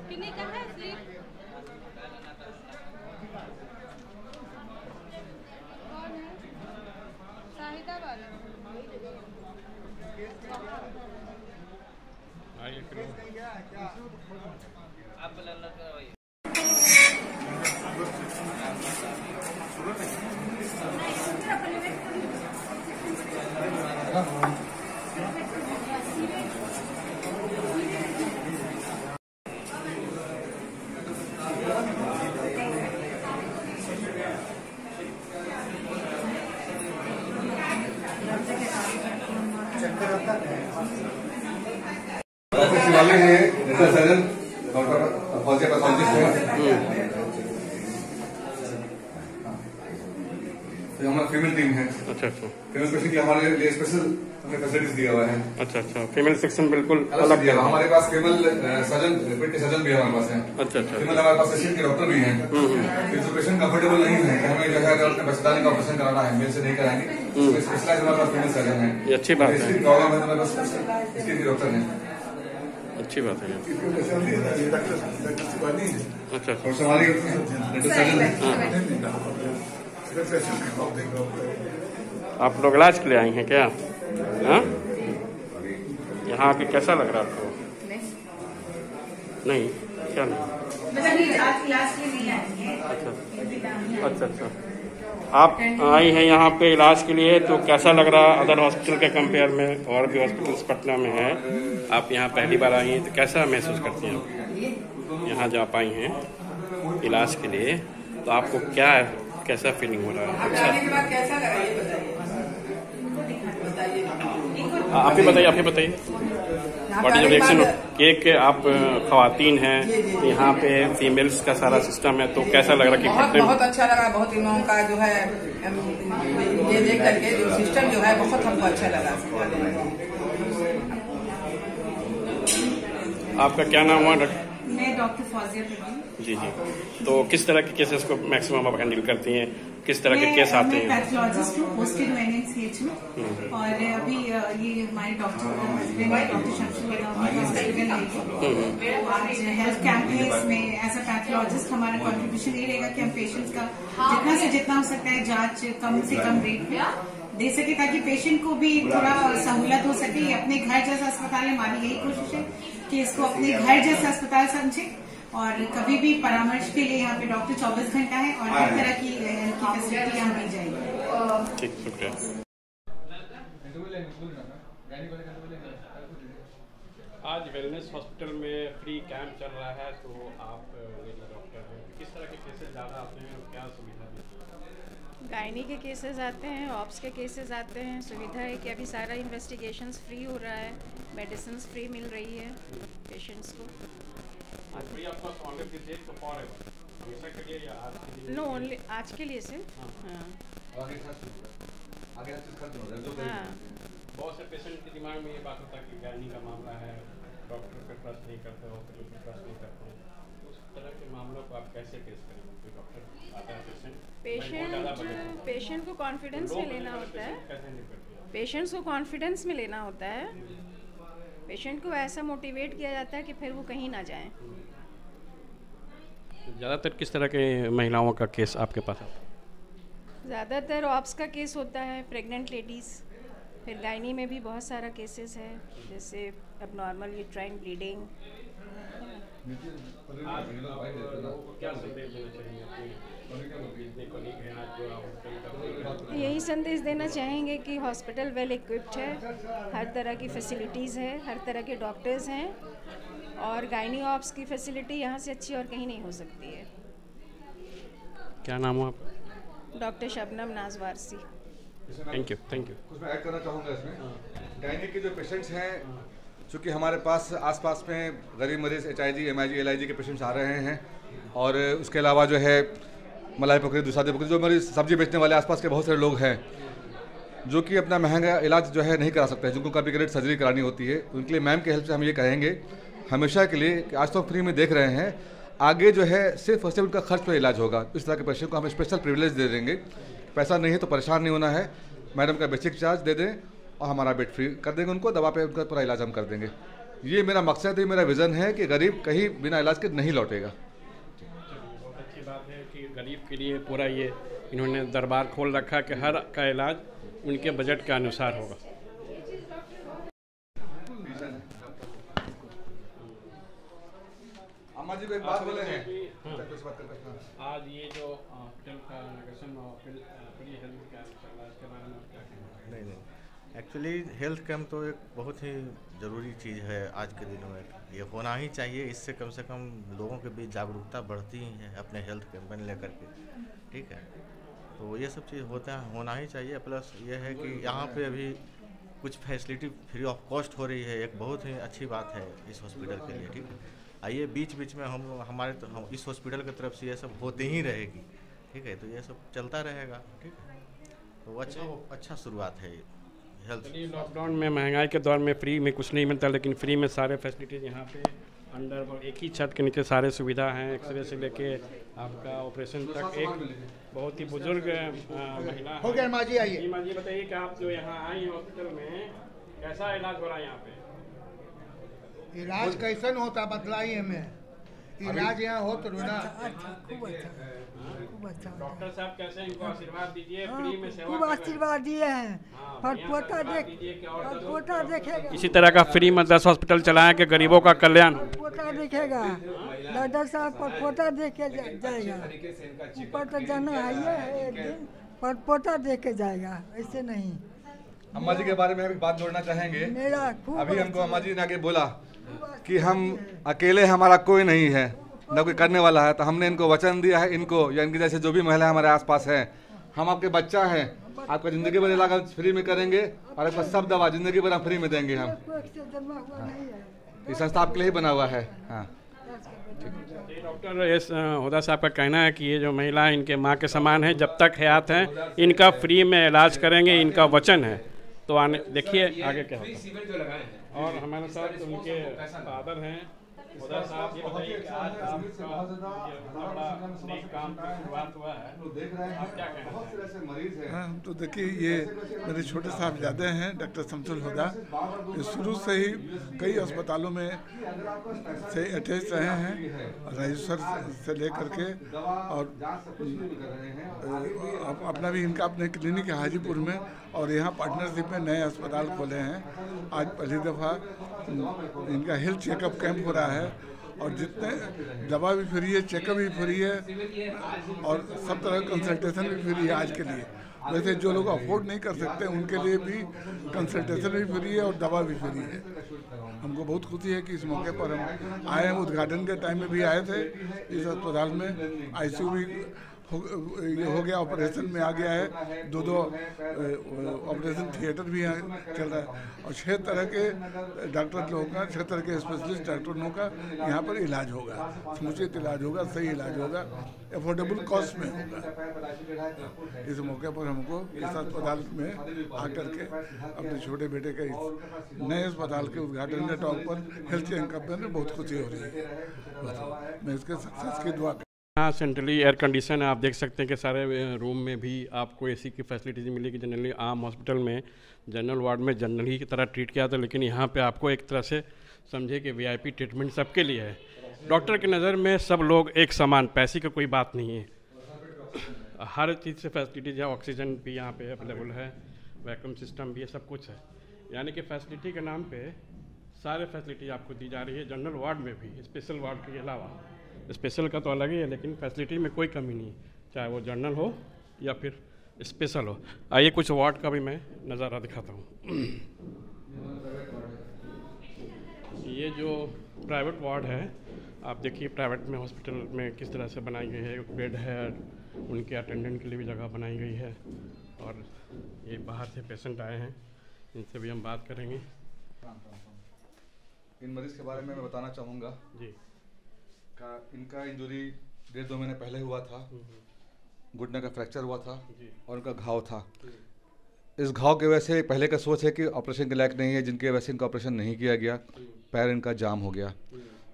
किन्हीं का है सीट? कौन है? शाहिदा वाला। आप वाले हैं सर्जन डॉक्टर फौजिया पैथोलॉजिस्ट हैं। तो हमारा फीमेल टीम है। अच्छा अच्छा। फीमेल पेशेंट के हमारे लिए स्पेशल हमने फैसिलिटीज दिया हुआ है। अच्छा अच्छा। फीमेल सेक्शन बिल्कुल अलग है। हमारे पास फीमेल सर्जन पेट के सर्जन भी हमारे पास है। अच्छा अच्छा। फीमेल हमारे पास पेशेंट के डॉक्टर भी हैं। जो पेशेंट कंफर्टेबल नहीं है हमें जो है अपने बच्चेदानी का ऑपरेशन कराना है, मेल से नहीं कराएंगे, स्पेशलाइज हमारे पास फीमेल सर्जन है। ये अच्छी बात है। प्रॉब्लम है हमारे पास इसके भी डॉक्टर है। अच्छी बात है। अच्छा और हमारी सर्जन है। आप लोग इलाज के लिए आई हैं क्या? हाँ, यहाँ आके कैसा लग रहा है आपको? नहीं क्या नहीं? अच्छा अच्छा। आप आई हैं यहाँ पे इलाज के लिए, तो कैसा लग रहा है अदर हॉस्पिटल के कंपेयर में? और भी हॉस्पिटल्स पटना में है, आप यहाँ पहली बार आई हैं तो कैसा महसूस करती हैं? यहाँ जब आप आई हैं इलाज के लिए तो आपको क्या कैसा फीलिंग हो रहा है? अच्छा, आप ही बताइए, आप ही बताइए। What is reaction? केक आप खवातीन हैं, यहाँ पे फीमेल्स का सारा सिस्टम है, तो कैसा लग रहा है कि बहुत अच्छा लगा। बहुत इन लोगों का जो है ये देख करके जो सिस्टम जो है बहुत हमको अच्छा लगा। आपका क्या नाम हुआ? मैं डॉक्टर फौजिया परवीन। जी जी। तो किस तरह के केसेस को मैक्सिमम आप हैंडल करती हैं? किस तरह के केस आते हैं? मैं पैथोलॉजिस्ट हूँ, पोस्टेड हूँ NNCH में। और अभी ये हमारे डॉक्टर शमशुल आज हेल्थ कैंपेन्स में एज अ पैथोलॉजिस्ट हमारा कंट्रीब्यूशन ये रहेगा कि हम पेशेंट्स का जितना से जितना हो सकता है जांच कम से कम रेट में दे सके, ताकि पेशेंट को भी थोड़ा सहूलत हो सके। अपने घर जैसा अस्पताल है, हमारी यही कोशिश है कि इसको अपने घर जैसा अस्पताल समझे। और कभी भी परामर्श के लिए यहाँ पे डॉक्टर 24 घंटा है और हर तरह की फैसिलिटी यहाँ दी जाएगी। ठीक, शुक्रिया। आज वेलनेस हॉस्पिटल में फ्री कैंप चल रहा है, तो आप डॉक्टर हैं, किस तरह के केसेस ज़्यादा आते हैं और क्या सुविधा मिलती है? गायनी के केसेस आते हैं, ऑप्स के केसेस आते हैं। सुविधा है कि अभी सारा इन्वेस्टिगेशंस फ्री हो रहा है, मेडिसिन फ्री मिल रही है पेशेंट्स को। नो ओनली आज के लिए से। हाँ, बहुत से पेशेंट के दिमाग में ये बात होता है कि गायनी का मामला है, डॉक्टर पे ट्रस्ट नहीं करते, हॉस्पिटल पे ट्रस्ट नहीं करते, उस तरह के मामलों को आप कैसे फेस करेंगे? कोई डॉक्टर आता है पेशेंट को कॉन्फिडेंस में लेना होता है। पेशेंट्स को कॉन्फिडेंस में लेना होता है। पेशेंट को ऐसा मोटिवेट किया जाता है कि फिर वो कहीं ना जाएं। ज़्यादातर किस तरह के महिलाओं का केस आपके पास आता है? ज़्यादातर ऑप्स का केस होता है, प्रेग्नेंट लेडीज़। फिर गायनी में भी बहुत सारा केसेस है, जैसे अब नॉर्मल यूट्राइन ब्लीडिंग। यही संदेश देना चाहेंगे कि हॉस्पिटल वेल इक्विप्ड है, हर तरह की फैसिलिटीज़ है, हर तरह के डॉक्टर्स हैं, और गायनी ऑप्स की फैसिलिटी यहाँ से अच्छी और कहीं नहीं हो सकती है। क्या नाम हो आपका? डॉक्टर शबनम नाज Warsi. Thank you, thank you. कुछ मैं ऐड करना चाहूँगा इसमें। गायनी के जो पेशेंट्स हैं, चूँकि हमारे पास आसपास में गरीब मरीज HIG, MIG, LIG के पेशेंट्स आ रहे हैं, और उसके अलावा जो है मलाई पकड़ी, दुसादी पकड़ी, जो मरीज सब्जी बेचने वाले आसपास के बहुत सारे लोग हैं जो कि अपना महंगा इलाज जो है नहीं करा सकते हैं, जिनको कभी ग्रेड सर्जरी करानी होती है। उनके लिए मैम के हेल्प से हम ये कहेंगे हमेशा के लिए कि आज तो फ्री में देख रहे हैं, आगे जो है सिर्फ और सिर्फ उनका खर्च पर इलाज होगा। इस तरह के पेशेंट को हम स्पेशल प्रिविलेज दे देंगे। पैसा नहीं है तो परेशान नहीं होना है, मैडम का बेसिक चार्ज दे दें और हमारा बेड फ्री कर देंगे उनको, दवा पे उनका पूरा इलाज हम कर देंगे। ये मेरा मकसद है, मेरा विज़न है कि गरीब कहीं बिना इलाज के नहीं लौटेगा। बहुत अच्छी बात है कि गरीब के लिए पूरा ये इन्होंने दरबार खोल रखा कि हर का इलाज उनके बजट के अनुसार होगा। अम्मा जी को एक बात बोले हैं। आज ये जो हॉस्पिटल का इनॉग्रेशन फ्री हेल्थ कैंप चल रहा है, इसके बारे में आप क्या कहना है? नहीं, एक्चुअली हेल्थ कैंप तो एक बहुत ही ज़रूरी चीज़ है आज के दिनों में, ये होना ही चाहिए। इससे कम से कम लोगों के बीच जागरूकता बढ़ती ही है अपने हेल्थ कैंपेन लेकर के, ठीक है। तो ये सब चीज़ होना ही चाहिए। प्लस ये है कि यहाँ पे अभी कुछ फैसिलिटी फ्री ऑफ कॉस्ट हो रही है, एक बहुत ही अच्छी बात है इस हॉस्पिटल के लिए, ठीक है। आइए बीच बीच में हम इस हॉस्पिटल की तरफ से ये सब होती ही रहेगी, ठीक है। तो ये सब चलता रहेगा, ठीक है। तो अच्छा शुरुआत है हेल्थ। लॉकडाउन में महंगाई के दौर में फ्री में कुछ नहीं मिलता, लेकिन फ्री में सारे फैसिलिटीज़ यहाँ पे अंडर एक ही छत के नीचे सारे सुविधा हैं। एक्सरे से लेके आपका ऑपरेशन तक। एक बहुत ही बुजुर्ग महिला हो गया माँ जी, आइए। माँ जी बताइए कि आप जो यहाँ आई हॉस्पिटल में कैसा इलाज हो रहा है यहाँ पे? इलाज कैसन होता बतलाई हमें, इलाज यहाँ हो तो ना। डॉक्टर साहब कैसे, इनको आशीर्वाद दीजिए, फ्री में सेवा खूब आशीर्वाद दिए हैं। पोता देखेगा, इसी तरह का फ्री में 10 हॉस्पिटल चलाएं कि गरीबों का कल्याण। पोता देखेगा, डॉक्टर साहब पर पोता देख के जाएगा। ऊपर तो जाना है एक दिन, पर पोता देख के जाएगा, ऐसे नहीं। अम्मा जी के बारे में एक बात जोड़ना चाहेंगे। अभी हमको अम्मा जी ने आगे बोला कि हम अकेले, हमारा कोई नहीं है, न कोई करने वाला है। तो हमने इनको वचन दिया है, इनको या इनके जैसे जो भी महिला हमारे आसपास है, हम आपके बच्चा हैं, आपका ज़िंदगी भर इलाज फ्री में करेंगे और आपका सब दवा ज़िंदगी भर हम फ्री में देंगे। हम ये संस्था आपके लिए ही बना हुआ है। हाँ, डॉक्टर एस हुदा साहब का कहना है कि ये जो महिला है इनके माँ के समान है, जब तक हयात हैं इनका फ्री में इलाज करेंगे, इनका वचन है। तो आने देखिए आगे क्या होता है। और हमारे साथ उनके फादर हैं हुदा साहब। ये बताइए कि आज आपका बड़ा नेक काम की शुरुआत हुआ है, आप क्या कहना हैं? हाँ, तो देखिए ये मेरे छोटे साहबजादे हैं डॉक्टर शमसुल हुदा। ये शुरू से ही कई अस्पतालों में से अटैच रहे हैं, राजेश्वर से लेकर के, और अपना भी इनका अपने क्लिनिक है हाजीपुर में, और यहाँ पार्टनरशिप में नए अस्पताल खोले हैं। आज पहली दफ़ा इनका हेल्थ चेकअप कैंप हो रहा है, और जितने दवा भी फ्री है, चेकअप भी फ्री है, और सब तरह का कंसल्टेशन भी फ्री है आज के लिए। वैसे जो लोग अफोर्ड नहीं कर सकते उनके लिए भी कंसल्टेशन भी फ्री है और दवा भी फ्री है। हमको बहुत खुशी है कि इस मौके पर हम आए हैं। उद्घाटन के टाइम में भी आए थे इस अस्पताल में। आईसीयू भी हो गया, ऑपरेशन में आ गया है, दो ऑपरेशन थिएटर भी यहाँ चल रहा है, और 6 तरह के डॉक्टर लोगों का, 6 तरह के स्पेशलिस्ट डॉक्टरों का यहाँ पर इलाज होगा। समुचित इलाज होगा, सही इलाज होगा, अफोर्डेबल कॉस्ट में होगा। इस मौके पर हमको इस अस्पताल में आकर के अपने छोटे बेटे के इस नए अस्पताल के उद्घाटन के टॉक पर हेल्थ कैंप में बहुत खुशी हो रही है। मैं इसके सक्सेस की दुआ। हाँ, सेंट्रली एयर कंडीशन है, आप देख सकते हैं कि सारे रूम में भी आपको एसी की फैसिलिटीज मिलेगी। जनरली आम हॉस्पिटल में जनरल वार्ड में जनरली की तरह ट्रीट किया था, लेकिन यहाँ पे आपको एक तरह से समझे कि वीआईपी ट्रीटमेंट सबके लिए है। डॉक्टर की नज़र में सब लोग एक समान, पैसे की कोई बात नहीं है। हर चीज़ से फैसिलिटीज है, ऑक्सीजन भी यहाँ पे अवेलेबल है, वैक्यूम सिस्टम भी है, सब कुछ है। यानी कि फैसिलिटी के नाम पे सारे फैसिलिटी आपको दी जा रही है। जनरल वार्ड में भी, स्पेशल वार्ड के अलावा, स्पेशल का तो अलग ही है, लेकिन फैसिलिटी में कोई कमी नहीं, चाहे वो जनरल हो या फिर स्पेशल हो। आइए कुछ वार्ड का भी मैं नज़ारा दिखाता हूँ। ये जो प्राइवेट वार्ड है, आप देखिए प्राइवेट में हॉस्पिटल में किस तरह से बनाई गई है। बेड है, उनके अटेंडेंट के लिए भी जगह बनाई गई है, और ये बाहर से पेशेंट आए हैं, इनसे भी हम बात करेंगे। इन मरीज़ के बारे में मैं बताना चाहूँगा जी। इनका इंजरी 1.5-2 महीने पहले हुआ था, घुटने का फ्रैक्चर हुआ था और उनका घाव था। इस घाव की वजह से पहले का सोच है कि ऑपरेशन के लायक नहीं है, जिनकी वजह से इनका ऑपरेशन नहीं किया गया। पैर इनका जाम हो गया,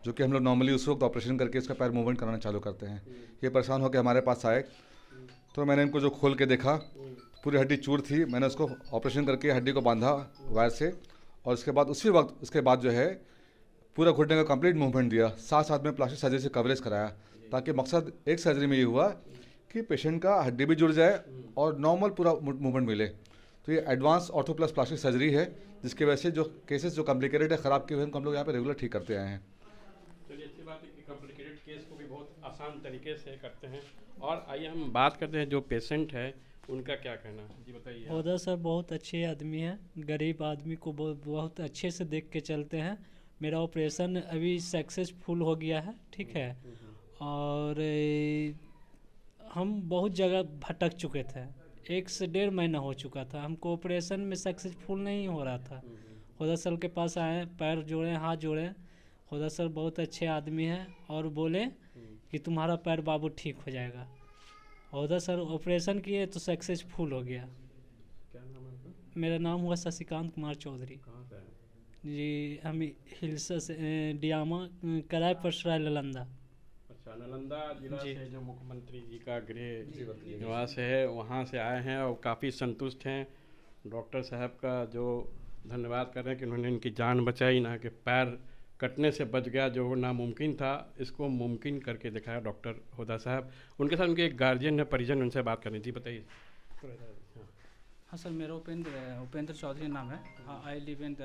जो कि हम लोग नॉर्मली उस वक्त ऑपरेशन करके इसका पैर मूवमेंट कराना चालू करते हैं। ये परेशान होकर हमारे पास आए, तो मैंने इनको जो खोल के देखा पूरी हड्डी चूर थी, मैंने उसको ऑपरेशन करके हड्डी को बांधा वायर से, और उसके बाद उसी वक्त उसके बाद जो है पूरा घुटने का कंप्लीट मूवमेंट दिया, साथ साथ में प्लास्टिक सर्जरी से कवरेज कराया, ताकि मकसद एक सर्जरी में ये हुआ कि पेशेंट का हड्डी भी जुड़ जाए और नॉर्मल पूरा मूवमेंट मिले। तो ये advance ortho plus plastic surgery है, जिसकी वजह से जो केसेस जो कॉम्प्लिकेटेड है, ख़राब के हुए हम लोग यहाँ पे रेगुलर ठीक करते आए हैं। चलिए, अच्छी बात है कि कॉम्प्लिकेटेड केस को भी बहुत आसान तरीके से करते हैं। और आइए हम बात करते हैं जो पेशेंट है उनका क्या कहना है, जी बताइए। होदा सर बहुत अच्छे आदमी हैं, गरीब आदमी को बहुत अच्छे से देख के चलते हैं। मेरा ऑपरेशन अभी सक्सेसफुल हो गया है, ठीक है, और हम बहुत जगह भटक चुके थे, 1 से 1.5 महीना हो चुका था, हमको ऑपरेशन में सक्सेसफुल नहीं हो रहा था। होदा सर के पास आए, पैर जोड़े, हाथ जोड़े, होदा सर बहुत अच्छे आदमी हैं और बोले कि तुम्हारा पैर बाबू ठीक हो जाएगा। होदा सर ऑपरेशन किए तो सक्सेसफुल हो गया। क्या नाम है आपका? मेरा नाम हुआ शशिकांत कुमार चौधरी। कहाँ से है? जी हम हिल्सा से डियामा कराय परसराय नालंदा। अच्छा, नालंदा जिला से जो मुख्यमंत्री जी का गृह निवास है वहाँ से आए हैं और काफ़ी संतुष्ट हैं। डॉक्टर साहब का जो धन्यवाद कर रहे हैं कि उन्होंने इनकी जान बचाई, ना कि पैर कटने से बच गया जो नामुमकिन था, इसको मुमकिन करके दिखाया डॉक्टर होदा साहब। उनके साथ उनके एक गार्जियन है, परिजन, उनसे बात करें। जी बताइए। हाँ सर, मेरा उपेंद्र चौधरी नाम है। हाँ, आई लिव इन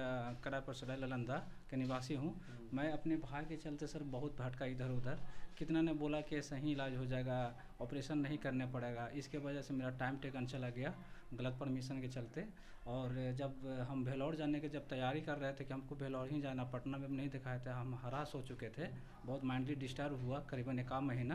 कराय परसराय नालंदा के निवासी हूँ। मैं अपने भाई के चलते सर बहुत भटका इधर उधर, कितना ने बोला कि सही इलाज हो जाएगा, ऑपरेशन नहीं करने पड़ेगा, इसके वजह से मेरा टाइम टेकन चला गया गलत परमिशन के चलते। और जब हम भेलौर जाने के जब तैयारी कर रहे थे कि हमको भेलौर ही जाना, पटना में नहीं दिखाए थे, हम हरास हो चुके थे, बहुत माइंडली डिस्टर्ब हुआ करीबन 1 महीना।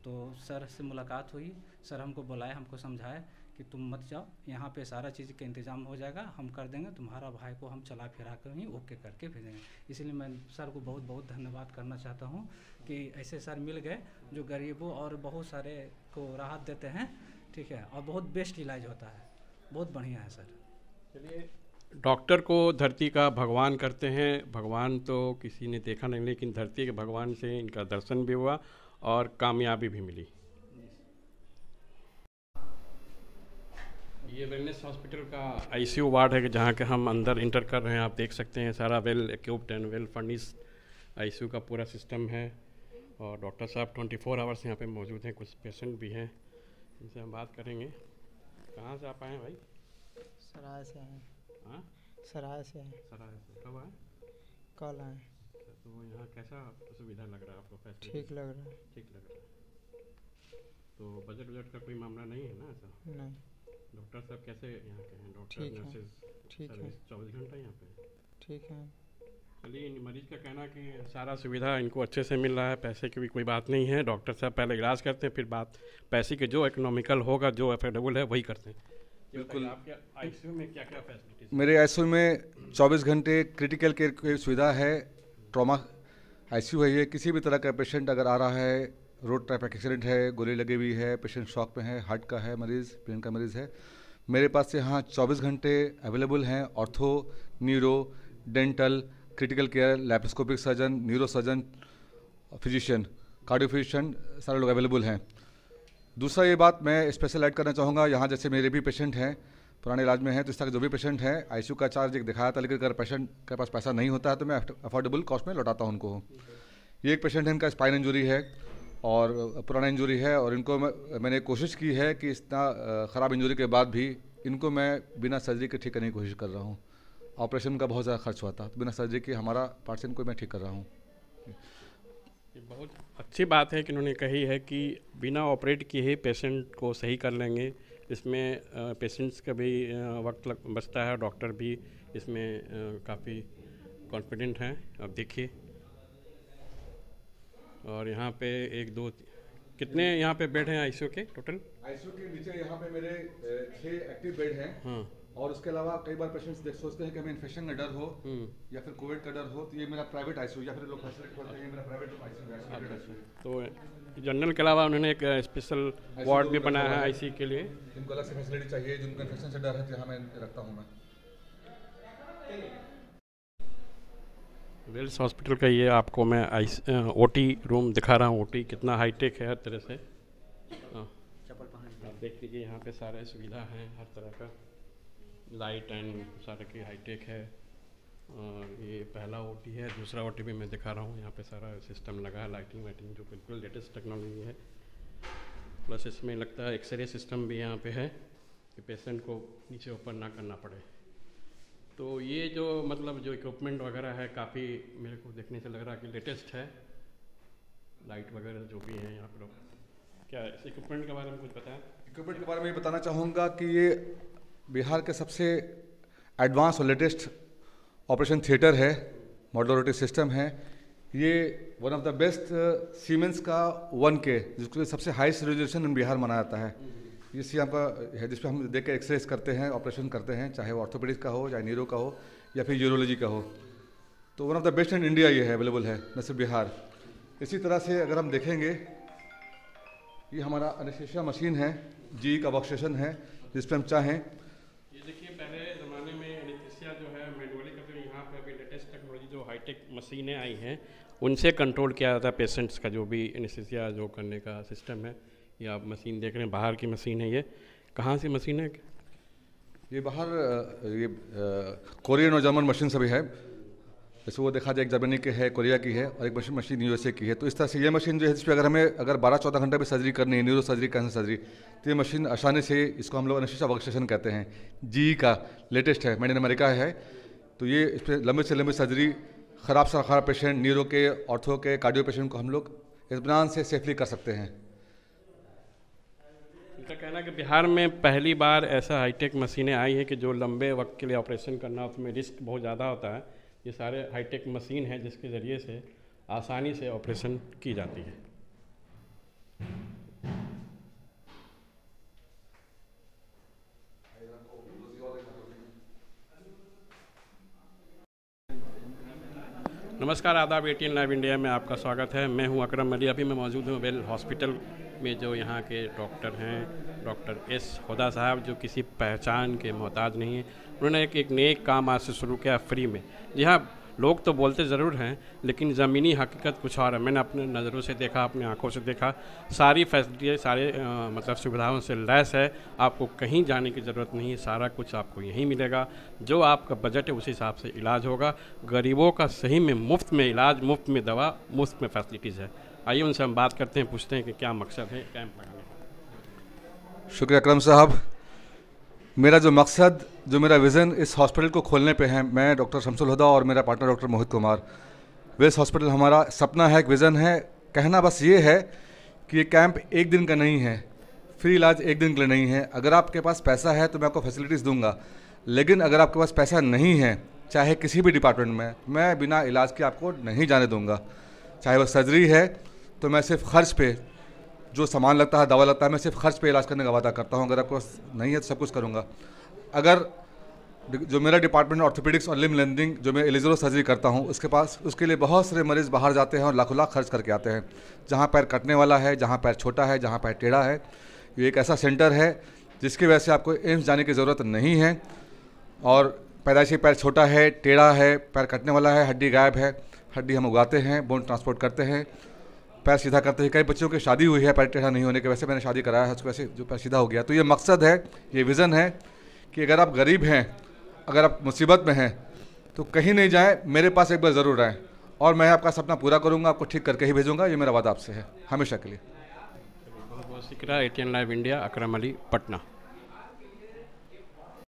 तो सर से मुलाकात हुई, सर हमको बुलाए, हमको समझाए कि तुम मत जाओ, यहाँ पे सारा चीज़ का इंतज़ाम हो जाएगा, हम कर देंगे, तुम्हारा भाई को हम चला फिरा कर ही ओके करके भेजेंगे। इसलिए मैं सर को बहुत बहुत धन्यवाद करना चाहता हूँ कि ऐसे सर मिल गए जो गरीबों और बहुत सारे को राहत देते हैं, ठीक है, और बहुत बेस्ट इलाज होता है, बहुत बढ़िया है सर। चलिए, डॉक्टर को धरती का भगवान करते हैं। भगवान तो किसी ने देखा नहीं, लेकिन धरती के भगवान से इनका दर्शन भी हुआ और कामयाबी भी मिली। ये वेलनेस हॉस्पिटल का आईसीयू वार्ड है कि जहाँ के हम अंदर इंटर कर रहे हैं। आप देख सकते हैं सारा well equipped and well furnished ICU का पूरा सिस्टम है, और डॉक्टर साहब 24 आवर्स यहाँ पे मौजूद हैं। कुछ पेशेंट भी हैं, इनसे हम बात करेंगे। कहाँ से आप आए हैं भाई? सराय से हैं। हाँ, सराय से हैं। सराय से कब आए? कल आए। तो यहाँ कैसा सुविधा लग रहा है आपको? फैसिलिटी ठीक लग रहा है। ठीक लग रहा है। तो बजट का कोई मामला नहीं है ना ऐसा? नहीं। डॉक्टर साहब कैसे यहाँ के हैं? डॉक्टर नर्सेज सर्विस 24 घंटा यहाँ पे? ठीक है। चलिए, इन मरीज का कहना कि सारा सुविधा इनको अच्छे से मिल रहा है, पैसे की भी कोई बात नहीं है। डॉक्टर साहब पहले इलाज करते हैं, फिर बात पैसे की, जो इकोनॉमिकल होगा, जो अफोर्डेबल है वही करते हैं। बिल्कुल। आपके आईसीयू में क्या क्या फैसिलिटीज? मेरे आईसीयू में 24 घंटे क्रिटिकल केयर की सुविधा है। ट्रॉमा आईसीयू है ये। किसी भी तरह का पेशेंट अगर आ रहा है, रोड ट्रैफिक एक्सीडेंट है, गोली लगी हुई है, पेशेंट शॉक में है, हार्ट का है मरीज़, ब्रेन का मरीज़ है, मेरे पास से यहाँ 24 घंटे अवेलेबल हैं। Ortho, neuro, dental, critical care, laparoscopic surgeon, neuro surgeon, physician, cardio physician, सारे लोग अवेलेबल हैं। दूसरा ये बात मैं स्पेशल ऐड करना चाहूँगा, यहाँ जैसे मेरे भी पेशेंट हैं, पुराने इलाज में हैं, तो इस तरह के जो भी पेशेंट हैं, आईसीयू का चार्ज एक दिखाया था, लेकिन अगर पेशेंट के पास पैसा नहीं होता है तो मैं अफोर्डेबल कॉस्ट में लौटाता हूँ उनको। ये एक पेशेंट है, इनका स्पाइन इंजरी है और पुराना इंजरी है, और इनको मैंने कोशिश की है कि इतना ख़राब इंजरी के बाद भी इनको मैं बिना सर्जरी के ठीक करने की कोशिश कर रहा हूँ। ऑपरेशन का बहुत ज़्यादा खर्च हुआ था, तो बिना सर्जरी के हमारा पेशेंट को मैं ठीक कर रहा हूँ। ये बहुत अच्छी बात है कि उन्होंने कही है कि बिना ऑपरेट किए ही पेशेंट को सही कर लेंगे। इसमें पेशेंट्स का भी वक्त बचता है, डॉक्टर भी इसमें काफ़ी कॉन्फिडेंट हैं। अब देखिए, और यहाँ पे 1 2 कितने यहाँ पे बेड हैं आईसीयू के टोटल? आईसीयू के नीचे यहाँ पे मेरे 6 एक्टिव बेड हैं। हाँ। और उसके अलावा कई बार पेशेंट्स सोचते हैं कि हमें इन्फेक्शन का डर हो या फिर कोविड का डर हो, तो ये मेरा प्राइवेट आईसीयू या फिर लोग फैसिलिटी करते हैं, ये मेरा प्राइवेट आईसीयू है। तो जनरल के अलावा उन्होंने एक स्पेशल वार्ड भी बनाया है आईसीयू के लिए। जिनको अलग से फैसिलिटी चाहिए, जिनको इन्फेक्शन से डर है, तो यहाँ मैं रखता हूँ मैं। वेल्स हॉस्पिटल का ये आपको मैं ओटी रूम दिखा रहा हूँ। ओटी कितना हाईटेक है हर तरह से। देख लीजिए यहाँ पे सारे सुविधा हैं, हर तरह का लाइट एंड सारे की हाईटेक है। और ये पहला ओटी है, दूसरा ओटी भी मैं दिखा रहा हूँ। यहाँ पे सारा सिस्टम लगा है, लाइटिंग वाइटिंग जो बिल्कुल लेटेस्ट टेक्नोलॉजी है। प्लस इसमें लगता है एक्सरे सिस्टम भी यहाँ पे है कि पेशेंट को नीचे ऊपर ना करना पड़े। तो ये जो मतलब जो इक्विपमेंट वगैरह है काफ़ी मेरे को देखने से लग रहा है कि लेटेस्ट है। लाइट वगैरह जो भी है यहाँ पर, क्या इस इक्विपमेंट के बारे में कुछ पता है? इक्विपमेंट के बारे में बताना चाहूँगा कि ये बिहार के सबसे एडवांस और लेटेस्ट ऑपरेशन थिएटर है, मॉड्यूलरिटी सिस्टम है। ये one of the best siemens का 1K जिसको सबसे हाईएस्ट रेजोल्यूशन इन बिहार माना जाता है। ये सी का है जिस पर हम देख के एक्सरेस करते हैं, ऑपरेशन करते हैं, चाहे वो ऑर्थोपेडिक्स का हो, चाहे न्यूरो का हो या फिर यूरोलॉजी का हो। तो one of the best in India ये है, अवेलेबल है, न सिर्फ बिहार। इसी तरह से अगर हम देखेंगे, ये हमारा एनेस्थीसिया मशीन है, जी का वर्कस्टेशन है जिस पर हम चाहें। ये देखिए पहले ज़माने में एनेस्थीसिया जो है मैनुअली करते हैं, यहाँ पे अभी लेटेस्ट टेक्नोलॉजी जो हाईटेक मशीनें आई हैं उनसे कंट्रोल किया जाता है पेशेंट्स का जो भी एनेस्थीसिया जो करने का सिस्टम है। ये आप मशीन देख रहे हैं, बाहर की मशीन है। ये कहाँ से मशीन है? ये बाहर ये कोरियन और जर्मन मशीन सभी है। जैसे वो देखा जाए, एक जर्मनी की है, कोरिया की है, और एक मशीन USA की है। तो इस तरह से ये मशीन जो है जिस पर अगर 12-14 घंटे में सर्जरी करनी है, न्यूरो सर्जरी, कैंसर सर्जरी, तो ये मशीन आसानी से, इसको हम लोग एनेस्थीसिया वर्कस्टेशन कहते हैं, जी का लेटेस्ट है, मेड इन अमेरिका है। तो ये इस पर लंबे से लंबी सर्जरी, ख़राब से ख़राब पेशेंट, न्यूरो के, ऑर्थो के, कार्डियो पेशेंट को हम लोग इत्मीनान से सेफली कर सकते हैं। इनका कहना है कि बिहार में पहली बार ऐसा हाईटेक मशीनें आई हैं कि जो लंबे वक्त के लिए ऑपरेशन करना, उसमें रिस्क बहुत ज़्यादा होता है। ये सारे हाईटेक मशीन है जिसके ज़रिए से आसानी से ऑपरेशन की जाती है। नमस्कार, आदाब, ATN लाइव इंडिया में आपका स्वागत है। मैं हूं अकरम अली। अभी मैं मौजूद हूं वेल हॉस्पिटल में, जो यहाँ के डॉक्टर हैं, डॉक्टर S हुदा साहब, जो किसी पहचान के मोहताज नहीं हैं। उन्होंने एक नेक काम आज से शुरू किया, फ्री में। जी हाँ, लोग तो बोलते ज़रूर हैं लेकिन ज़मीनी हकीकत कुछ और है। मैंने अपने नज़रों से देखा, अपनी आंखों से देखा, सारी फैसिलिटी, सारे मतलब सुविधाओं से लैस है। आपको कहीं जाने की ज़रूरत नहीं है, सारा कुछ आपको यहीं मिलेगा। जो आपका बजट है उस हिसाब से इलाज होगा। गरीबों का सही में मुफ्त में इलाज, मुफ्त में दवा, मुफ्त में फैसिलिटीज़ है। आइए उनसे हम बात करते हैं, पूछते हैं कि क्या मकसद है कैंप लगाने का। शुक्रिया अकरम साहब। मेरा जो मकसद, जो मेरा विज़न इस हॉस्पिटल को खोलने पे है, मैं डॉक्टर शमसुल हुदा और मेरा पार्टनर डॉक्टर मोहित कुमार, वेस हॉस्पिटल हमारा सपना है, एक विज़न है। कहना बस ये है कि ये कैंप एक दिन का नहीं है, फ्री इलाज एक दिन के लिए नहीं है। अगर आपके पास पैसा है तो मैं आपको फैसिलिटीज़ दूंगा, लेकिन अगर आपके पास पैसा नहीं है, चाहे किसी भी डिपार्टमेंट में, मैं बिना इलाज के आपको नहीं जाने दूँगा। चाहे वह सर्जरी है तो मैं सिर्फ खर्च पे, जो सामान लगता है, दवा लगता है, मैं सिर्फ खर्च पे इलाज करने का वादा करता हूँ। अगर आपको नहीं है तो सब कुछ करूँगा। अगर जो मेरा डिपार्टमेंट ऑर्थोपेडिक्स और लिम्ब लेंथिंग, जो मैं एलिजरो सर्जरी करता हूँ, उसके लिए बहुत सारे मरीज़ बाहर जाते हैं और लाखों लाख खर्च करके आते हैं। जहाँ पैर कटने वाला है, जहाँ पैर छोटा है, जहाँ पैर टेढ़ा है, ये एक ऐसा सेंटर है जिसकी वजह से आपको एम्स जाने की ज़रूरत नहीं है। और पैदाइशी पैर छोटा है, टेढ़ा है, पैर कटने वाला है, हड्डी गायब है, हड्डी हम उगाते हैं, बोन ट्रांसपोर्ट करते हैं, पैर सीधा करते हैं। कई बच्चों की शादी हुई है पैर टेढ़ा नहीं होने के, वैसे मैंने शादी कराया है, उसको वैसे जो पैर सीधा हो गया। तो ये मकसद है, ये विज़न है कि अगर आप गरीब हैं, अगर आप मुसीबत में हैं, तो कहीं नहीं जाएं, मेरे पास एक बार ज़रूर आएँ और मैं आपका सपना पूरा करूँगा, आपको ठीक करके ही भेजूँगा। ये मेरा वादा आपसे है हमेशा के लिए। बहुत बहुत शुक्रिया। ATN लाइव इंडिया, अकरम अली, पटना।